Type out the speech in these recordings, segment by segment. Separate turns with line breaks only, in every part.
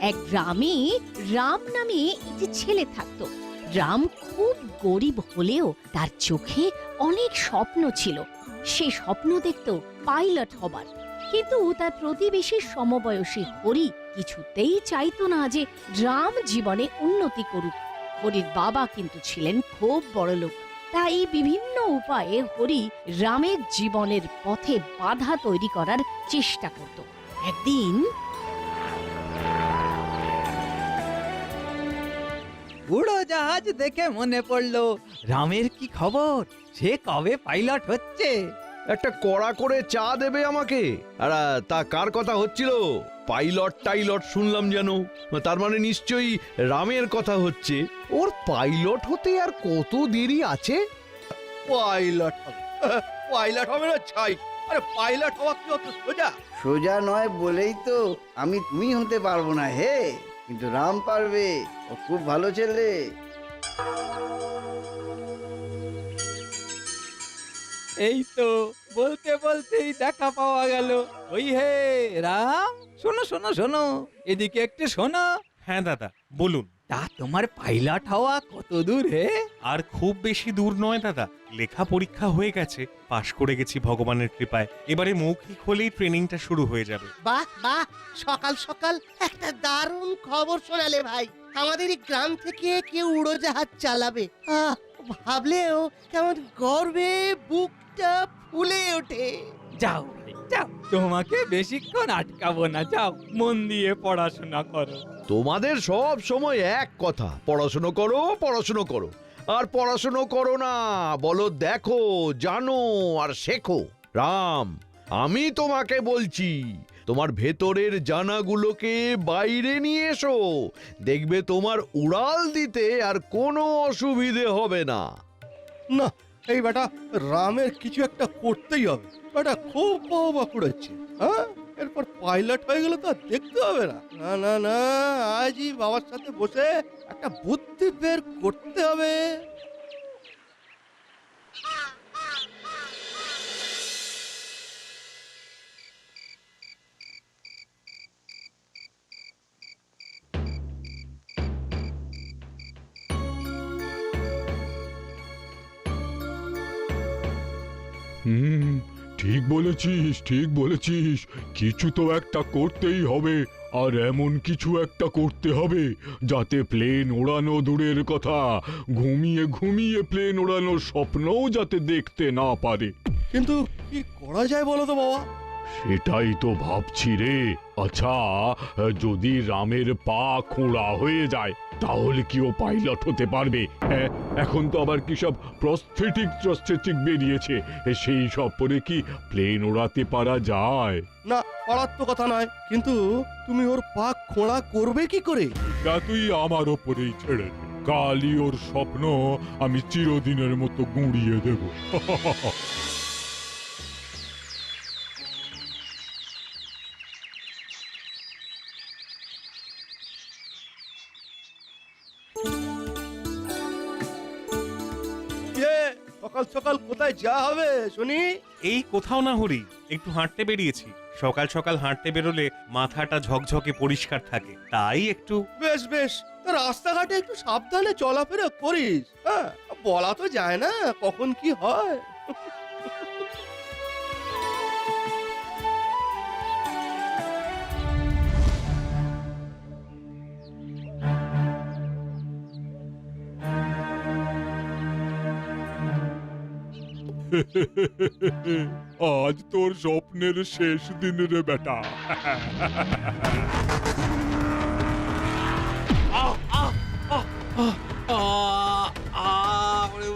এক গ্রামে রাম নামে একটি ছেলে থাকতো। রাম খুব গরিব হলেও তার চোখে অনেক স্বপ্ন ছিল। সে স্বপ্ন দেখত পাইলট হবার, কিন্তু তার প্রতিবেশী সমবয়সী হরি কিছুতেই চাইতো না যে রাম জীবনে উন্নতি করুক। হরির বাবা কিন্তু ছিলেন খুব বড়লোক, তাই বিভিন্ন উপায়ে হরি রামের জীবনের পথে বাধা তৈরি করার চেষ্টা করত। একদিন
উড়োজাহাজ দেখে মনে পড়লো রামের কি খবর, সে কবে পাইলট হচ্ছে।
একটা কড়া করে চা দেবে আমাকে। আর তা কার কথা হচ্ছিল? পাইলট টাইলট শুনলাম যেন, তার মানে নিশ্চয়ই রামের কথা হচ্ছে। ওর পাইলট হতে আর কত দেরি আছে?
পাইলট হবে? পাইলট হবে না ছাই। আরে পাইলট হওয়া কি অত সোজা?
সোজা নয় বলেই তো তুমি হতে পারবো না হে, কিন্তু রাম পারবে। ও খুব ভালো ছেলে।
এই তো বলতে বলতেই দেখা পাওয়া গেল। ওই হে রাম, শোনো শোনো শোনো, এদিকে একটু শোনো।
হ্যাঁ দাদা বলুন।
তা তোমার পাইলট হওয়া কত দূর হে?
আর খুব বেশি দূর নয় দাদা, লেখা পরীক্ষা হয়ে গেছে, পাশ করে গেছি ভগবানের কৃপায়। এবারে মৌখিক হলেই ট্রেনিংটা শুরু হয়ে যাবে।
বাহ বাহ, সকাল সকাল একটা দারুণ খবর শোনালে ভাই। আমাদের এই গ্রাম থেকে কেউ উড়োজাহাজ চালাবে, ভাবলেও কেমন গর্বে বুকটা ফুলে ওঠে।
যাও ভাই, যাও, তোমাকে বেশিক্ষণ আটকাবো না, যাও মন দিয়ে পড়াশোনা করো।
তোমাদের সব সময় এক কথা, পড়াশুনো করো পড়াশুনো করো। আর পড়াশুনো করো না, বলো দেখো জানো আর শেখো। রাম, আমি তোমাকে বলছি, তোমার ভেতরের জানাগুলোকে বাইরে নিয়ে এসো, দেখবে তোমার উড়াল দিতে আর কোনো অসুবিধে হবে না।
না, এই বেটা রামের কিছু একটা করতেই হবে। বেটা খুব বাবা করেছে। হ্যাঁ, এরপর পাইলট হয়ে গেলে তো আর দেখতে হবে না। না না না, আজই বাবার সাথে বসে একটা বুদ্ধি বের করতে হবে।
হুম, ঠিক বলেছিস, ঠিক বলেছিস। কিছু তো একটা করতেই হবে। আর এমন কিছু একটা করতে হবে যাতে প্লেন ওড়ানো দূরের কথা, ঘুমিয়ে ঘুমিয়ে প্লেন ওড়ানোর স্বপ্নও যাতে দেখতে না পারে।
কিন্তু কি করা যায় বলো তো বাবা?
সেটাই তো ভাবছি রে। আচ্ছা, যদি রামের পা খোঁড়া হয়ে যায় তাহলে কি ও পাইলট হতে পারবে? হ্যাঁ, এখন তো আবার কি সব প্রস্থেটিক বেরিয়েছে, সেই সব পরে কি প্লেন ওড়াতে পারা যায়?
না, পারার তো কথা নয়, কিন্তু তুমি ওর পা খোঁড়া করবে কি করে?
তা তুই আমার ওপরেই ছেড়ে দে। কালই ওর স্বপ্ন আমি চিরদিনের মতো গুঁড়িয়ে দেব।
সকাল সকাল কোথায় যাওয়া হবে শুনি?
এই কোথাও না হরি, একটু হাঁটতে বেরিয়েছি। সকাল সকাল হাঁটতে বেরোলে মাথাটা ঝকঝকে পরিষ্কার থাকে, তাই একটু।
বেশ বেশ, রাস্তাঘাটে একটু সাবধানে চলাফেরা করিস। হ্যাঁ, বলা তো যায় না কখন কি হয়।
আজ তোর স্বপ্নের শেষ দিন রে বেটা।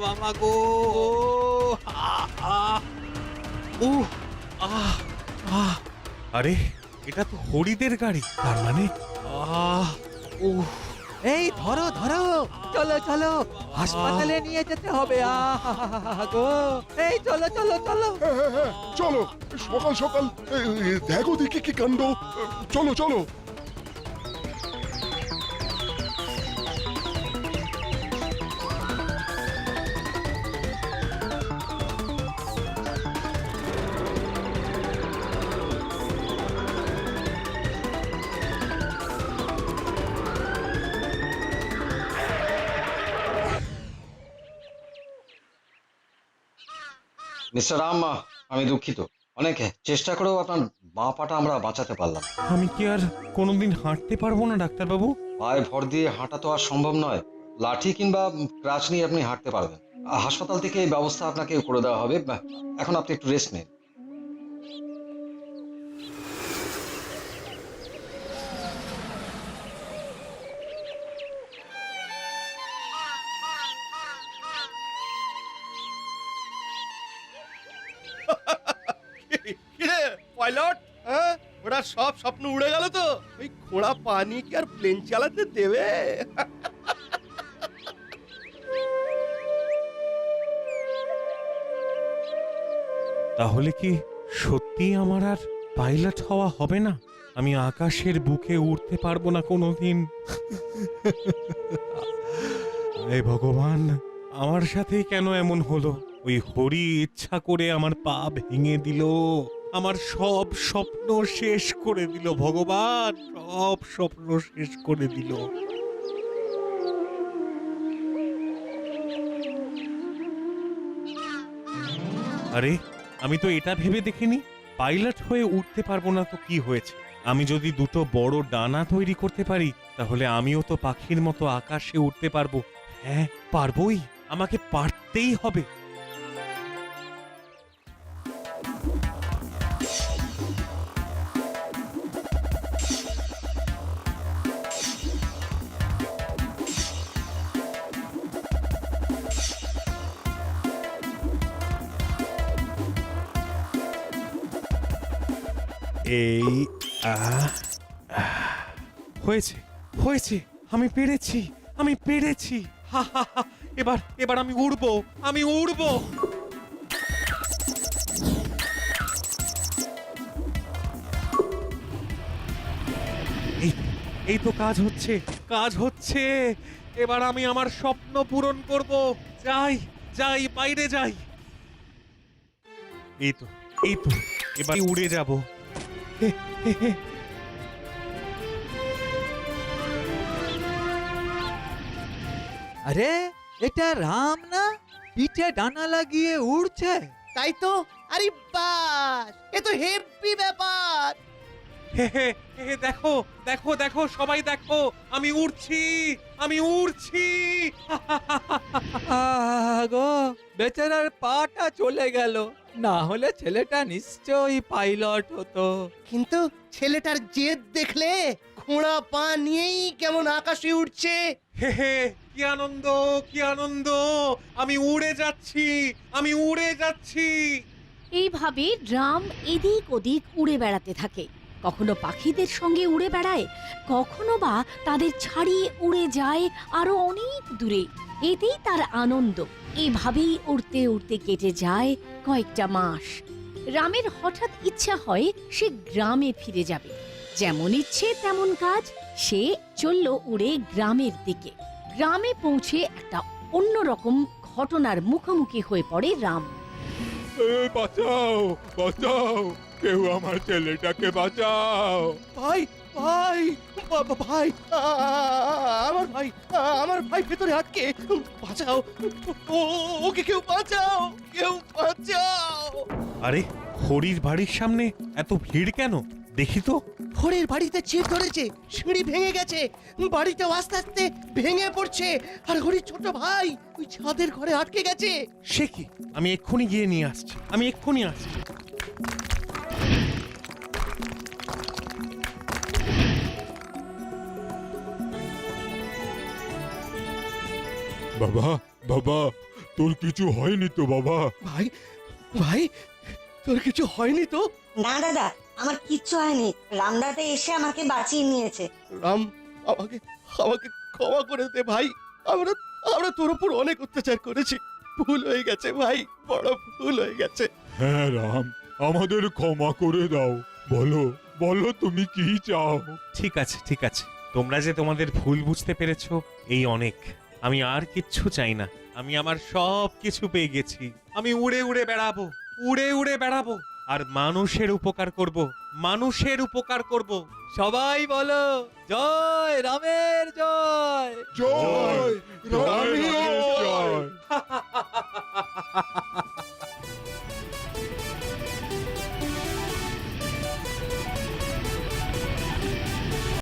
বাবা গো,
আরে এটা তো হরিদের গাড়ি, তার মানে
এই ধরো ধরো, চলো চলো, হাসপাতালে নিয়ে যেতে হবে। গো, এই চলো চলো চলো।
চলো, সকাল সকাল দেখো দেখি কি কাণ্ড। চলো চলো।
মিস্টার রাম, আমি দুঃখিত। অনেক চেষ্টা করেও আপনার বাঁ পাটা আমরা বাঁচাতে পারলাম না।
আমি কি আর কোনোদিন হাঁটতে পারবো না ডাক্তারবাবু?
পায়ে ভর দিয়ে হাঁটা তো আর সম্ভব নয়। লাঠি কিংবা ক্রাচ নিয়ে আপনি হাঁটতে পারবেন। হাসপাতাল থেকে এই ব্যবস্থা আপনাকে করে দেওয়া হবে। এখন আপনি একটু রেস্ট নিন।
কিরে পাইলট, হ্যাঁ ওরা সব স্বপ্ন উড়ে গেল তো? ওই ঘোড়া পানি কি আর প্লেন চালাতে দেবে?
তাহলে কি সত্যি আমার আর পাইলট হওয়া হবে না? আমি আকাশের বুকে উড়তে পারবো না কোনোদিন। হে ভগবান, আমার সাথেই কেন এমন হলো? ওই হরি ইচ্ছা করে আমার পা ভেঙে দিল, আমার সব স্বপ্ন শেষ করে দিল। ভগবান সব স্বপ্ন শেষ করে দিল। আরে, আমি তো এটা ভেবে দেখিনি পাইলট হয়ে উঠতে পারবো না তো কি হয়েছে? আমি যদি দুটো বড় ডানা তৈরি করতে পারি তাহলে আমিও তো পাখির মতো আকাশে উঠতে পারবো। হ্যাঁ, পারবোই, আমাকে পারতেই হবে। এই হয়েছে, হয়েছে, আমি পেরেছি, আমি পেরেছি। হা হা হা, এবার এবার আমি উড়বো, আমি উড়বো। এই এই তো কাজ হচ্ছে, কাজ হচ্ছে। এবার আমি আমার স্বপ্ন পূরণ করব। যাই যাই, বাইরে যাই। এই তো, এই তো, এবার উড়ে যাব।
আরে এটা রাম না? পিঠে ডানা লাগিয়ে উড়ছে।
তাই তো। আরে বাস, এ তো হেভি ব্যাপার।
দেখো দেখো দেখো, সবাই দেখো, আমি উড়ছি, আমি উড়ছি।
গো, বেচারার পাটা চলে গেল, না হলে ছেলেটা নিশ্চয়ই পাইলট হতো।
কিন্তু ছেলেটার জেদ দেখলে, ঘোড়া পা নিয়েই কেমন আকাশে উঠছে।
হে হে, কি আনন্দ, কি আনন্দ! আমি উড়ে যাচ্ছি, আমি উড়ে যাচ্ছি।
এইভাবে রাম এদিক ওদিক উড়ে বেড়াতে থাকে। কখনো পাখিদের সঙ্গে উড়ে বেড়ায়, কখনো বা তাদের ছাড়িয়ে উড়ে যায় আরো অনেক দূরে। এতেই তার আনন্দ। এভাবেই উড়তে উড়তে কেটে যায় কয়েকটা মাস। রামের হঠাৎ ইচ্ছা হয় সে গ্রামে ফিরে যাবে। যেমন ইচ্ছে তেমন কাজ, সে চলল উড়ে গ্রামের দিকে। গ্রামে পৌঁছে একটা অন্যরকম ঘটনার মুখোমুখি হয়ে পড়ে রাম।
বাঁচাও, বাঁচাও, কেউ আমার ছেলেটাকে বাঁচাও।
ভাই ভাই ভাই, আমার ভাই, আমার ভাই ভেতরে আটকে। বাঁচাও, ওকে কেউ বাঁচাও, কেউ বাঁচাও।
আরে, হরির বাড়ির সামনে এত ভিড় কেন? দেখি তো।
হরির বাড়িতে চির ধরেছে, সিঁড়ি ভেঙে গেছে, বাড়িটাও আস্তে আস্তে ভেঙে পড়ছে। আর হরির ছোট ভাই ওই ছাদের ঘরে আটকে গেছে।
সে কি? আমি এক্ষুনি গিয়ে নিয়ে আসছি, আমি এক্ষুনি আসছি।
বাবা, বাবা, তোর কিছু হয়নি তো বাবা?
ভাই ভাই, তোর কিছু হয়নি তো?
না দাদা, আমার কিচ্ছু হয়নি। রামদাদা এসে আমাকে বাঁচিয়ে নিয়েছে।
রাম, আমাকে আমাকে ক্ষমা করে দে ভাই। আমরা আমরা তোর উপর অনেক অত্যাচার করেছি, ভুল হয়ে গেছে ভাই, বড় ভুল হয়ে গেছে।
হ্যাঁ রাম, আমাদের ক্ষমা করে দাও। বলো, বলো তুমি কি চাও?
ঠিক আছে, ঠিক আছে, তোমরা যে তোমাদের ভুল বুঝতে পেরেছো, এই অনেক। আমি আর কিচ্ছু চাই না। আমি আমার সব কিছু পেয়ে গেছি। আমি উড়ে উড়ে বেড়াবো, উড়ে উড়ে বেড়াবো, আর মানুষের উপকার করব, মানুষের উপকার করব।
সবাই বলো জয় রামের জয়।
জয়